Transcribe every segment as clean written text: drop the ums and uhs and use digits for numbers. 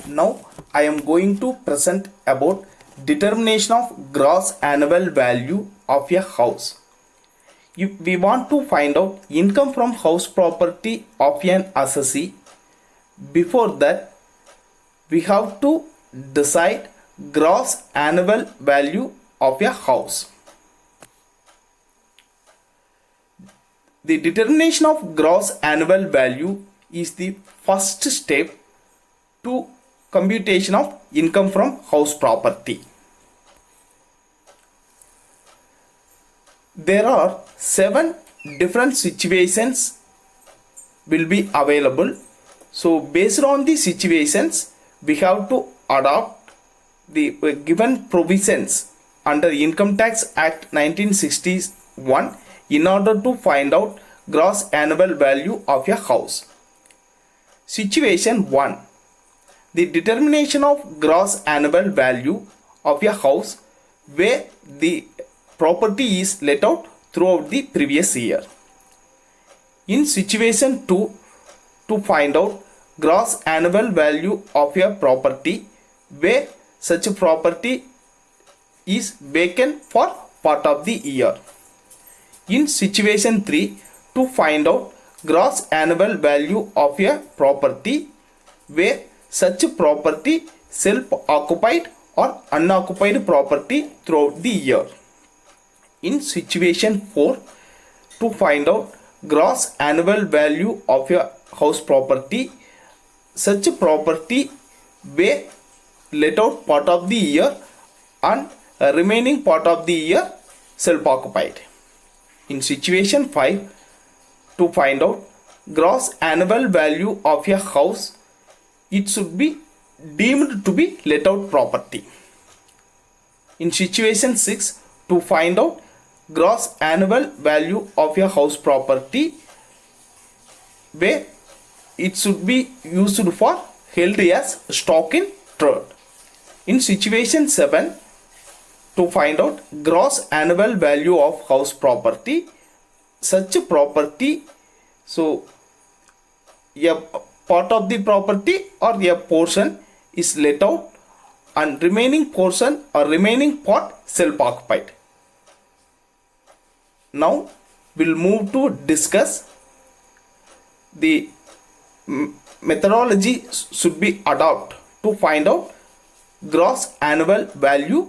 Now I am going to present about determination of gross annual value of a house. If we want to find out income from house property of an assessee, before that we have to decide gross annual value of a house. The determination of gross annual value is the first step to computation of income from house property. There are 7 different situations will be available. So based on the situations, we have to adopt the given provisions under Income Tax Act 1961 in order to find out gross annual value of a house. Situation 1. The determination of gross annual value of a house where the property is let out throughout the previous year. In situation 2, to find out gross annual value of a property where such a property is vacant for part of the year. In situation 3, to find out gross annual value of a property where such a property self-occupied or unoccupied property throughout the year. In situation 4, to find out gross annual value of a house property, such a property where let out part of the year and remaining part of the year self-occupied. In situation 5, to find out gross annual value of a house, it should be deemed to be let out property. In situation 6, to find out gross annual value of a house property where it should be used for held as stock in trade. In situation 7, to find out gross annual value of house property, such a property, so a part of the property or a portion is let out and remaining portion or remaining part self-occupied. Now we'll move to discuss the methodology should be adopted to find out gross annual value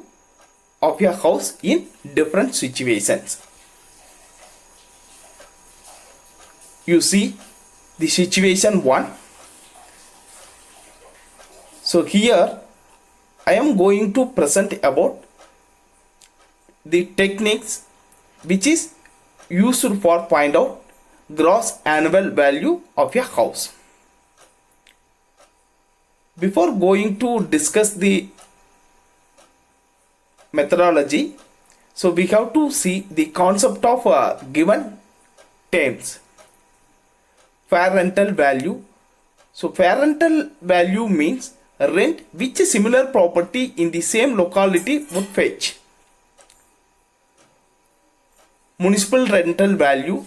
of a house in different situations. You see the situation 1. So here I am going to present about the techniques which is used for find out gross annual value of a house. Before going to discuss the methodology, so we have to see the concept of given terms. Fair rental value. So fair rental value means rent which a similar property in the same locality would fetch. Municipal rental value.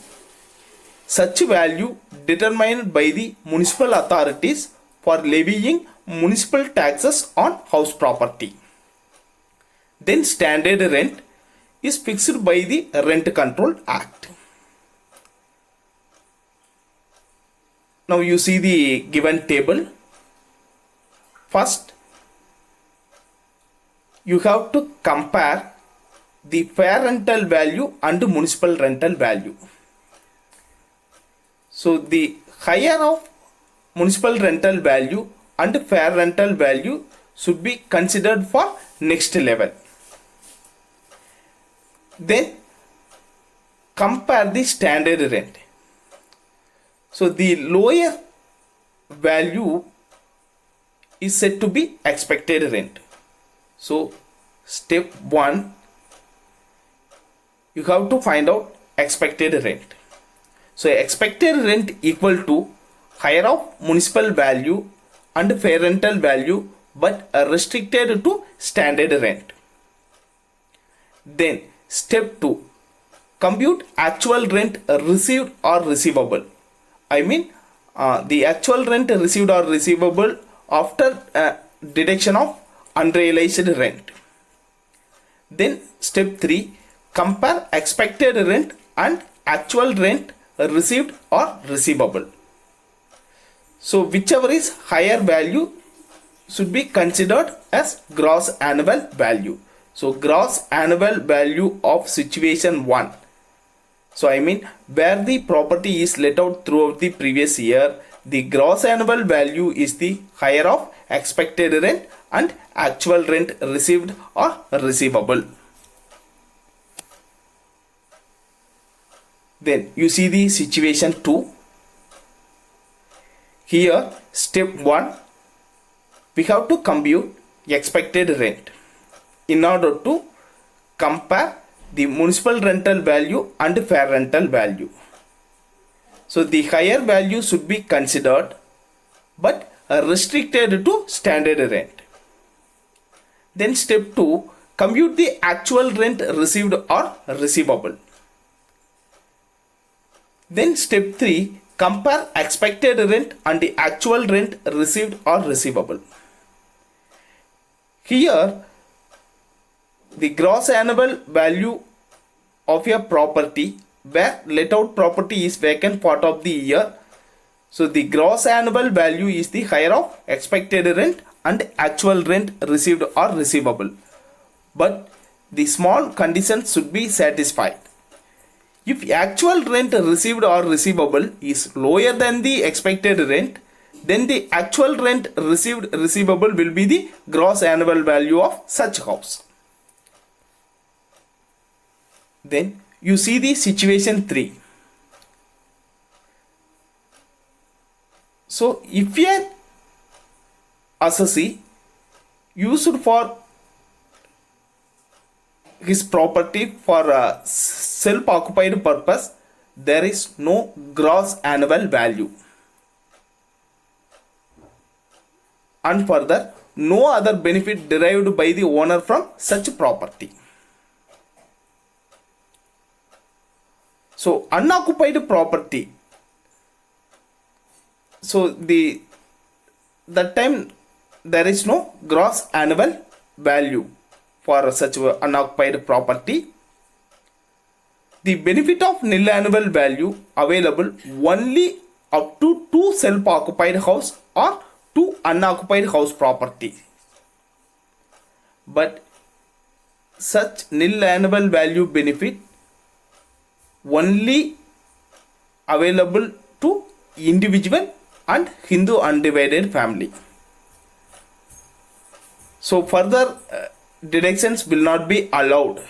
Such value determined by the municipal authorities for levying municipal taxes on house property. Then standard rent is fixed by the Rent Control Act. Now you see the given table. First, you have to compare the fair rental value and municipal rental value. So the higher of municipal rental value and fair rental value should be considered for next level. Then compare the standard rent. So the lower value is said to be expected rent. So step 1, you have to find out expected rent. So expected rent equal to higher of municipal value and fair rental value but restricted to standard rent. Then step 2, compute actual rent received or receivable. I mean the actual rent received or receivable after deduction of unrealized rent. Then step 3, compare expected rent and actual rent received or receivable. So whichever is higher value should be considered as gross annual value. So gross annual value of situation 1. So I mean where the property is let out throughout the previous year, the gross annual value is the higher of expected rent and actual rent received or receivable. Then you see the situation 2. Here step 1, we have to compute expected rent in order to compare the municipal rental value and fair rental value. So the higher value should be considered but restricted to standard rent. Then step 2, compute the actual rent received or receivable. Then step 3, compare expected rent and the actual rent received or receivable. Here the gross annual value of a property where let out property is vacant part of the year. So the gross annual value is the higher of expected rent and actual rent received or receivable. But the small conditions should be satisfied. If actual rent received or receivable is lower than the expected rent, then the actual rent received receivable will be the gross annual value of such house. Then you see the situation 3. So if a assessee used for his property for a self-occupied purpose, there is no gross annual value. And further, no other benefit derived by the owner from such property. So unoccupied property. So that time there is no gross annual value for such unoccupied property. The benefit of nil annual value available only up to 2 self-occupied house or 2 unoccupied house property. But such nil annual value benefit only available to individual and Hindu undivided family. So further deductions will not be allowed.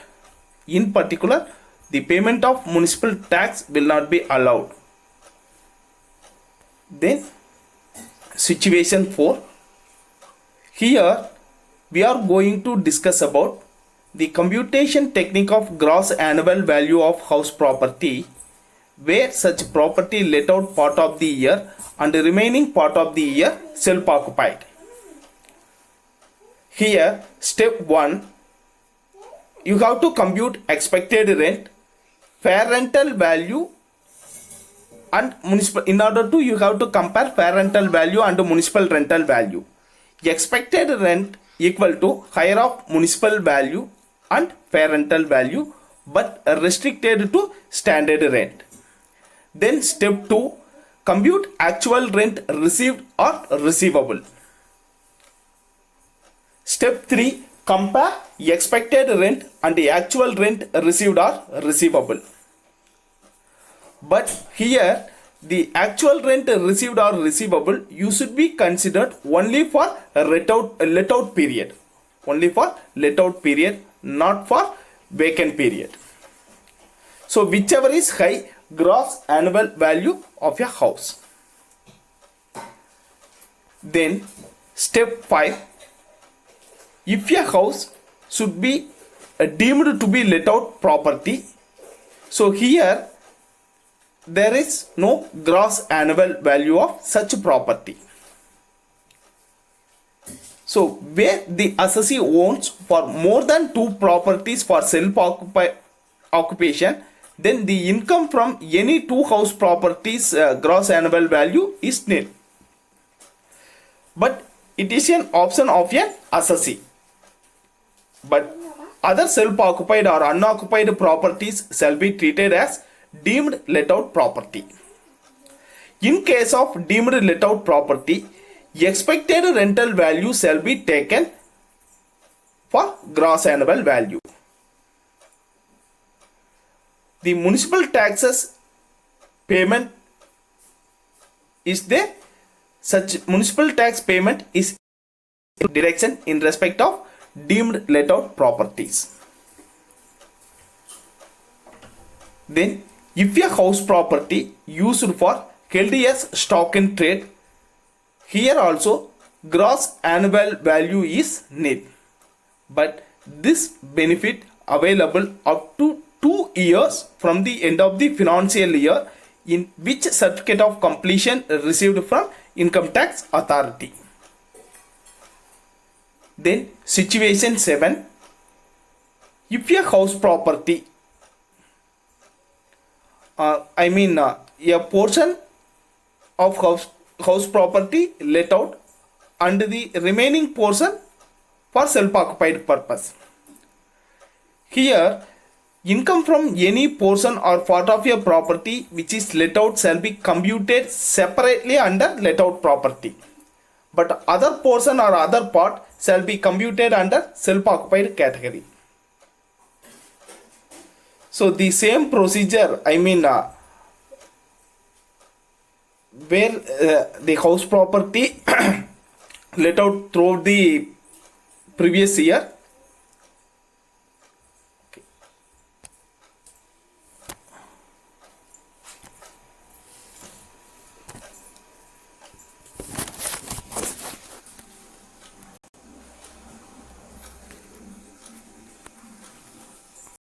In particular, the payment of municipal tax will not be allowed. Then situation 4. Here we are going to discuss about the computation technique of gross annual value of house property, where such property let out part of the year and the remaining part of the year self-occupied. Here step 1, you have to compute expected rent, fair rental value and municipal. In order to, you have to compare fair rental value and municipal rental value. Expected rent equal to higher of municipal value and fair rental value but restricted to standard rent. Then step 2, compute actual rent received or receivable. Step 3, compare expected rent and the actual rent received or receivable. But here the actual rent received or receivable you should be considered only for a let out period. Only for let out period, not for vacant period. So whichever is high gross annual value of a house. Then step 5, if a house should be deemed to be let out property, so here there is no gross annual value of such property. So where the assessee owns for more than 2 properties for self-occupation, then the income from any 2 house properties gross annual value is nil. But it is an option of an assessee. But other self-occupied or unoccupied properties shall be treated as deemed let-out property. In case of deemed let-out property, expected rental value shall be taken for gross annual value. The municipal taxes payment is there. Such municipal tax payment is direction in respect of deemed let-out properties. Then, if a house property used for held as stock in trade, here also gross annual value is nil. But this benefit available up to 2 years from the end of the financial year in which certificate of completion received from income tax authority. Then situation 7, if a house property a portion of house property let out and the remaining portion for self-occupied purpose. Here, income from any portion or part of a property which is let out shall be computed separately under let out property, but other portion or other part shall be computed under self-occupied category. So the same procedure, where the house property let out throughout the previous year,